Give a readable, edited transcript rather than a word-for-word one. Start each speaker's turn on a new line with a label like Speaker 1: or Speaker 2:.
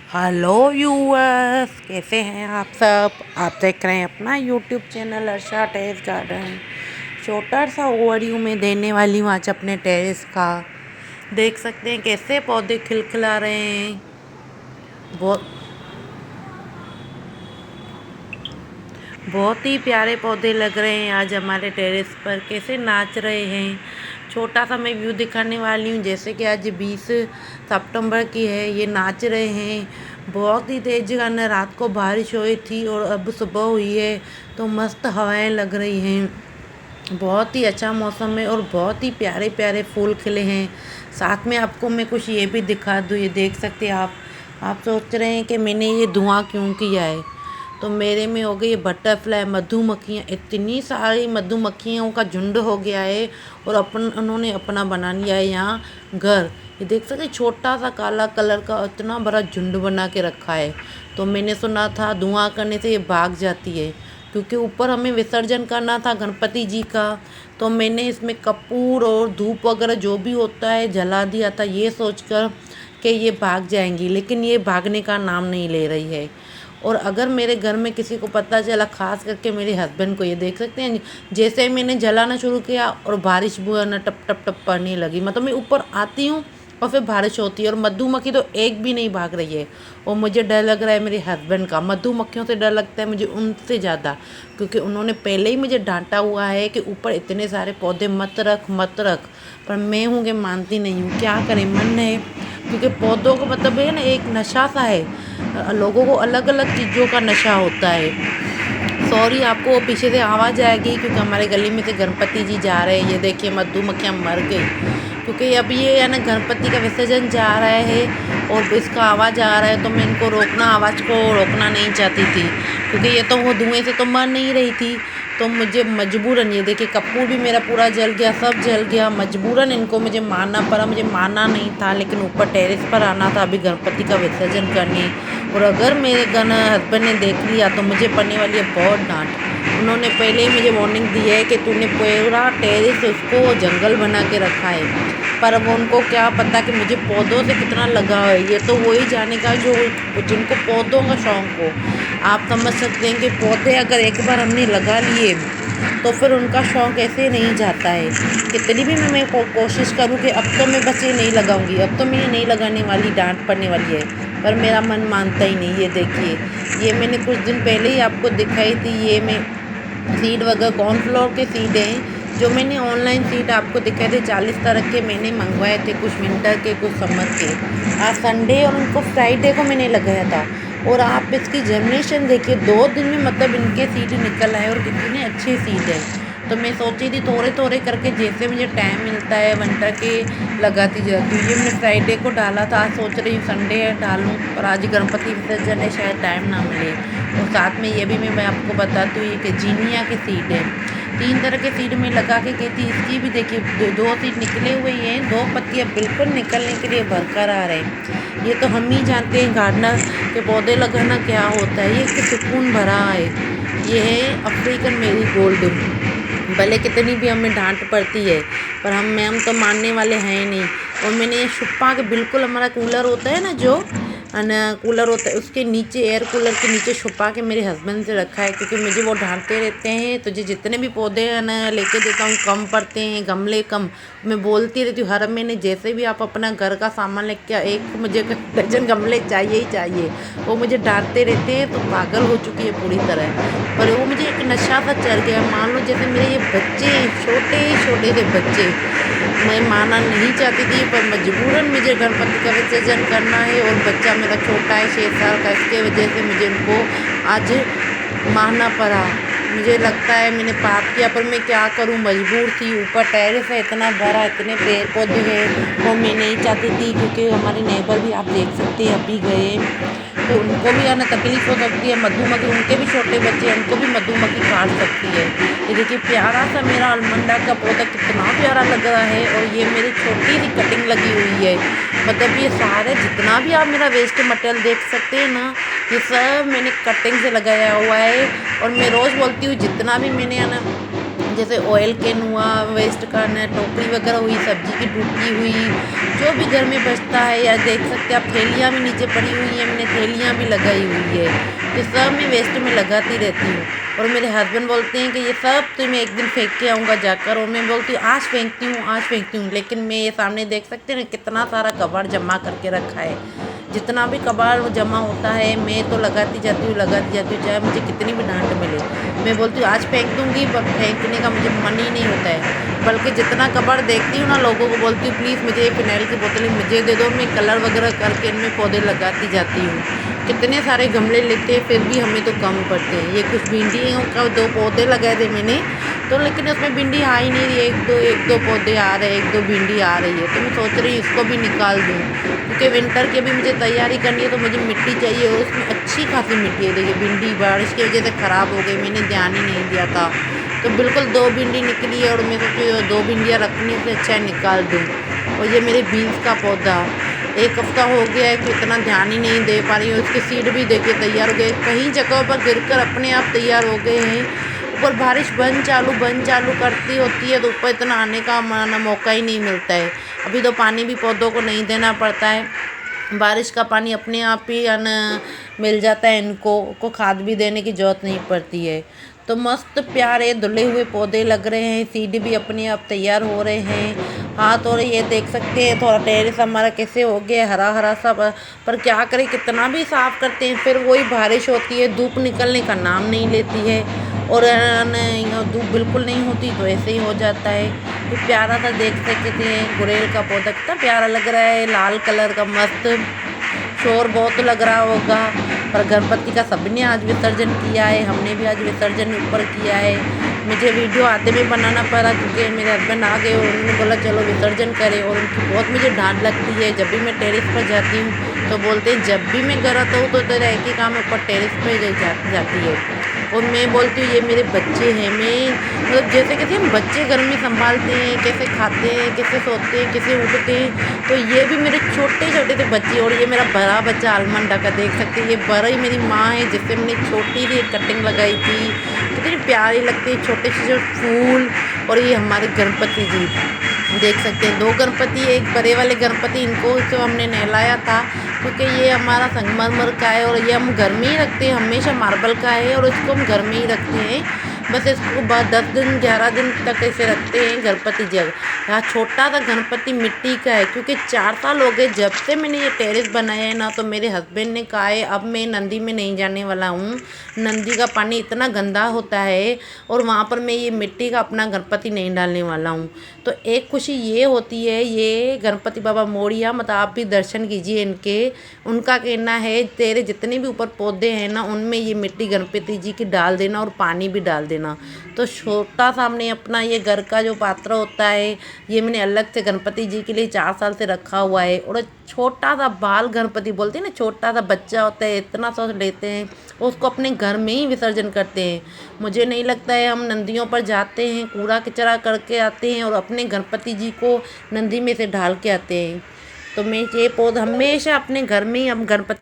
Speaker 1: Hello viewers, कैसे हैं आप सब। आप देख रहे हैं अपना यूट्यूब चैनल अर्षा टेरेस गार्डन। छोटा सा ओवरव्यू में देने वाली हूँ आज अपने टेरेस का। देख सकते हैं कैसे पौधे खिलखिला रहे हैं। बहुत बहुत ही प्यारे पौधे लग रहे हैं आज हमारे टेरेस पर, कैसे नाच रहे हैं। छोटा सा मैं व्यू दिखाने वाली हूँ। जैसे कि आज 20 सितंबर की है, ये नाच रहे हैं। बहुत ही तेज गाना, रात को बारिश हुई थी और अब सुबह हुई है तो मस्त हवाएं लग रही हैं। बहुत ही अच्छा मौसम है और बहुत ही प्यारे प्यारे फूल खिले हैं। साथ में आपको मैं कुछ ये भी दिखा दूँ, ये देख सकते हैं आप सोच रहे हैं कि मैंने ये धुआं क्यों किया है। तो मेरे में हो गई ये बटरफ्लाई, मधुमक्खियाँ, इतनी सारी मधुमक्खियों का झुंड हो गया है। और उन्होंने अपना बना लिया है यहाँ घर। ये देख सकते, छोटा सा काला कलर का इतना बड़ा झुंड बना के रखा है। तो मैंने सुना था धुआं करने से ये भाग जाती है, क्योंकि ऊपर हमें विसर्जन करना था गणपति जी का। तो मैंने इसमें कपूर और धूप वगैरह जो भी होता है जला दिया था, ये सोचकर कि ये भाग जाएंगी, लेकिन ये भागने का नाम नहीं ले रही है। और अगर मेरे घर में किसी को पता चला, खास करके मेरे हस्बैंड को, ये देख सकते हैं जैसे ही मैंने जलाना शुरू किया और बारिश ना टप टप टप पड़ने लगी। मतलब मैं ऊपर आती हूँ और फिर बारिश होती है और मधुमक्खी तो एक भी नहीं भाग रही है। और मुझे डर लग रहा है मेरे हस्बैंड का, मधुमक्खियों से डर लगता है मुझे उनसे ज़्यादा, क्योंकि उन्होंने पहले ही मुझे डांटा हुआ है कि ऊपर इतने सारे पौधे मत रख मत रख। पर मैं हूँ कि मानती नहीं हूँ, क्या करें, मन है। क्योंकि पौधों का मतलब है ना, एक नशा सा है। लोगों को अलग अलग चीज़ों का नशा होता है। सॉरी, आपको पीछे से आवाज़ आएगी क्योंकि हमारे गली में से गणपति जी जा रहे हैं। ये देखिए मधुमक्खियाँ मर गई, क्योंकि अब ये है ना गणपति का विसर्जन जा रहा है और इसका आवाज़ आ रहा है। तो मैं इनको आवाज़ को रोकना नहीं चाहती थी, क्योंकि ये तो वो धुएं से तो मर नहीं रही थी। तो मुझे मजबूरन, ये देखिए कपूर भी मेरा पूरा जल गया, सब जल गया। मजबूरन इनको मुझे मारना पड़ा। मुझे मारना नहीं था, लेकिन ऊपर टेरेस पर आना था अभी गणपति का विसर्जन करने। और अगर मेरे हस्बैंड ने देख लिया तो मुझे पड़ने वाली है बहुत डांट। उन्होंने पहले ही मुझे वार्निंग दी है कि तूने पूरा टेरेस उसको जंगल बना के रखा है। पर वो उनको क्या पता कि मुझे पौधों से कितना लगाव है। ये तो वही जानेगा जो जिनको पौधों का शौक़ हो। आप समझ सकते हैं कि पौधे अगर एक बार हमने लगा लिए तो फिर उनका शौक़ ऐसे नहीं जाता है। कितनी भी मैं कोशिश करूँ कि अब तो मैं बस ये नहीं लगाऊंगी, अब तो मैं ये नहीं लगाने वाली, डांट पड़ने वाली है, पर मेरा मन मानता ही नहीं। ये देखिए, ये मैंने कुछ दिन पहले ही आपको दिखाई थी। ये मैं सीड वगैरह कॉर्नफ्लोर के सीड हैं जो मैंने ऑनलाइन सीड आपको दिखाए थे। 40 तरह के मैंने मंगवाए थे, कुछ विंटर के कुछ समर के। आज संडे और उनको फ्राइडे को मैंने लगाया था। और आप इसकी जर्मिनेशन देखिए, 2 दिन में मतलब इनके सीड निकल आए और कितने अच्छे सीड हैं। तो मैं सोची थी थोड़े थोड़े करके जैसे मुझे टाइम मिलता है विंटर के लगाती जाती हूँ। ये मैंने फ्राइडे को डाला था, आज सोच रही हूँ संडे डालूँ, पर आज गणपति विसर्जन है, शायद टाइम ना मिले। और साथ में ये भी मैं आपको बताती हूँ कि जीनिया के सीड है। 3 तरह के सीड में लगा के गई थी। इसकी भी देखिए 2 सीड निकले हुए हैं, 2 पत्तियाँ बिल्कुल निकलने के लिए बरकरार है। ये तो हम ही जानते हैं गार्डनर के पौधे लगाना क्या होता है। ये एक सुकून भरा है। ये है अफ्रीकन मैरीगोल्ड। भले कितनी भी हमें डांट पड़ती है, पर हम तो मानने वाले हैं ही नहीं। और मैंने ये छुपा के बिल्कुल, हमारा कूलर होता है ना, जो कूलर होता है उसके नीचे, एयर कूलर के नीचे छुपा के मेरे हस्बैंड से रखा है, क्योंकि मुझे वो डांटते रहते हैं। तो जितने भी पौधे हैं ना लेके देता हूँ, कम पड़ते हैं, गमले कम। मैं बोलती रहती हूँ हर महीने, जैसे भी आप अपना घर का सामान लेके, एक मुझे दर्जन गमले चाहिए ही चाहिए। वो मुझे डांटते रहते हैं, तो पागल हो चुकी है पूरी तरह। पर वो मुझे एक नशा सा चढ़ गया। मान लो जैसे मेरे ये बच्चे, छोटे छोटे से बच्चे, मैं माना नहीं चाहती थी, पर मजबूरन मुझे गणपति का विसर्जन करना है। और बच्चा मेरा छोटा है, 6 साल का, इसके वजह से मुझे उनको आज मानना पड़ा। मुझे लगता है मैंने पाप किया, पर मैं क्या करूं, मजबूर थी। ऊपर टेरेस है इतना बड़ा, इतने पेड़ पौधे हैं, वो मैं नहीं चाहती थी, क्योंकि हमारे नेबर भी आप देख सकते हैं अभी गए, तो उनको भी आना तकलीफ़ हो सकती है। मधुमक्खी, उनके भी छोटे बच्चे हैं, उनको भी मधुमक्खी काट सकती है। ये देखिए प्यारा सा मेरा अलमंडा का पौधा कितना प्यारा लग रहा है। और ये मेरी छोटी सी कटिंग लगी हुई है। मतलब ये सारे जितना भी आप मेरा वेस्ट मटेरियल देख सकते हैं ना, ये सब मैंने कटिंग से लगाया हुआ है। और मैं रोज़ बोलती हूँ जितना भी मैंने है ना, जैसे ऑयल कैन हुआ वेस्ट का, न टोकरी वगैरह हुई, सब्जी की टूटी हुई, जो भी घर में बचता है, या देख सकते हैं आप थैलियाँ भी नीचे पड़ी हुई हैं, मैंने थैलियाँ भी लगाई हुई है, तो सब मैं वेस्ट में लगाती रहती हूँ। और मेरे हस्बैंड बोलते हैं कि ये सब तो मैं एक दिन फेंक के आऊँगा जाकर, और मैं बोलती हूँ आज फेंकती हूँ, आज फेंकती हूँ, लेकिन मैं ये सामने देख सकते हैं ना कितना सारा कबाड़ जमा करके रखा है। जितना भी कबाड़ जमा होता है मैं तो लगाती जाती हूँ, चाहे मुझे कितनी भी डांट मिले। मैं बोलती हूँ आज फेंक दूँगी, पर फेंकने का मुझे मन ही नहीं होता है। बल्कि जितना कबाड़ देखती हूँ ना, लोगों को बोलती हूँ प्लीज़ मुझे ये फिनाइल की बोतलें मुझे दे दो, मैं कलर वगैरह करके इनमें पौधे लगाती जाती हूँ। कितने सारे गमले लेते हैं फिर भी हमें तो कम पड़ते हैं। ये कुछ भिंडियों का 2 पौधे लगाए थे मैंने, तो लेकिन उसमें भिंडी आ ही नहीं रही है। एक दो पौधे आ रहे हैं, 1-2 भिंडी आ रही है, तो मैं सोच रही हूँ इसको भी निकाल दूँ, क्योंकि विंटर की अभी मुझे तैयारी करनी है, तो मुझे मिट्टी चाहिए, और उसमें अच्छी खासी मिट्टी है। देखिए भिंडी बारिश की वजह से ख़राब हो गई, मैंने ध्यान ही नहीं दिया था, तो बिल्कुल 2 भिंडी निकली है, और मैं सोची 2 भिंडियाँ रखने से अच्छा निकाल दूँ। और ये मेरे बीन्स का पौधा 1 हफ्ता हो गया है कि इतना ध्यान ही नहीं दे पा रही हूँ। उसके सीड भी देखिए तैयार हो गए, कई जगहों पर गिरकर अपने आप तैयार हो गए हैं। ऊपर बारिश बंद चालू करती होती है, तो ऊपर इतना आने का मौका ही नहीं मिलता है। अभी तो पानी भी पौधों को नहीं देना पड़ता है, बारिश का पानी अपने आप ही मिल जाता है इनको, को खाद भी देने की ज़रूरत नहीं पड़ती है। तो मस्त प्यारे धुले हुए पौधे लग रहे हैं, सीड भी अपने आप तैयार हो रहे हैं। हाथ और ये देख सकते हैं थोड़ा टेरेस हमारा कैसे हो गया हरा हरा सा, पर क्या करें कितना भी साफ़ करते हैं फिर वही बारिश होती है, धूप निकलने का नाम नहीं लेती है, और धूप बिल्कुल नहीं होती तो ऐसे ही हो जाता है। ये प्यारा सा देख सकते हैं गुड़ैल का पौधा कितना प्यारा लग रहा है, लाल कलर का मस्त। शोर बहुत लग रहा होगा, पर गणपति का सबने आज विसर्जन किया है, हमने भी आज विसर्जन ऊपर किया है। मुझे वीडियो आधे में बनाना पड़ा क्योंकि मेरे हस्बैंड आ गए और उन्होंने बोला चलो विसर्जन करें, और उनकी बहुत मुझे डांट लगती है। जब भी मैं टेरेस पर जाती हूँ तो बोलते हैं जब भी मैं घर आता हूँ तो तेरा एक ही काम ऊपर टेरेस पर जाती है। और मैं बोलती हूँ ये मेरे बच्चे हैं, मैं मतलब जैसे कहते हैं बच्चे घर में संभालते हैं, कैसे खाते हैं, कैसे सोते हैं, कैसे उठते हैं, तो ये भी मेरे छोटे छोटे से बच्चे। और ये मेरा बड़ा बच्चा आलमंडा का देख सकते हैं, ये बड़ा ही मेरी माँ है जिससे मैंने छोटी सी कटिंग लगाई थी, कितनी प्यारी लगती है छोटे से फूल। और ये हमारे गणपति जी देख सकते हैं, 2 गणपति, एक बड़े वाले गणपति, इनको तो हमने नहलाया था क्योंकि ये हमारा संगमरमर का है, और ये हम घर में ही रखते हैं, हमेशा मार्बल का है और इसको हम घर में ही रखते हैं। बस इसको बाद 10 दिन 11 दिन तक ऐसे रखते हैं गणपति जी। यहाँ छोटा सा गणपति मिट्टी का है, क्योंकि 4 साल हो गए जब से मैंने ये टेरेस बनाया है ना, तो मेरे हस्बैंड ने कहा है अब मैं नंदी में नहीं जाने वाला हूँ, नंदी का पानी इतना गंदा होता है, और वहाँ पर मैं ये मिट्टी का अपना गणपति नहीं डालने वाला हूँ। तो एक खुशी ये होती है, ये गणपति बाबा मोरिया, मतलब आप भी दर्शन कीजिए इनके। उनका कहना है तेरे जितने भी ऊपर पौधे हैं ना उनमें ये मिट्टी गणपति जी की डाल देना और पानी भी डाल देना। तो छोटा सा हमने अपना ये घर का जो पात्र होता है ये मैंने अलग से गणपति जी के लिए 4 साल से रखा हुआ है। और छोटा सा बाल गणपति बोलते हैं ना, छोटा सा बच्चा होता है, इतना सा लेते हैं, उसको अपने घर में ही विसर्जन करते हैं। मुझे नहीं लगता है हम नंदियों पर जाते हैं, कूड़ा कचरा करके आते हैं और अपने गणपति जी को नंदी में से ढाल के आते हैं। तो मैं ये पौधा हमेशा अपने घर में ही हम गणपति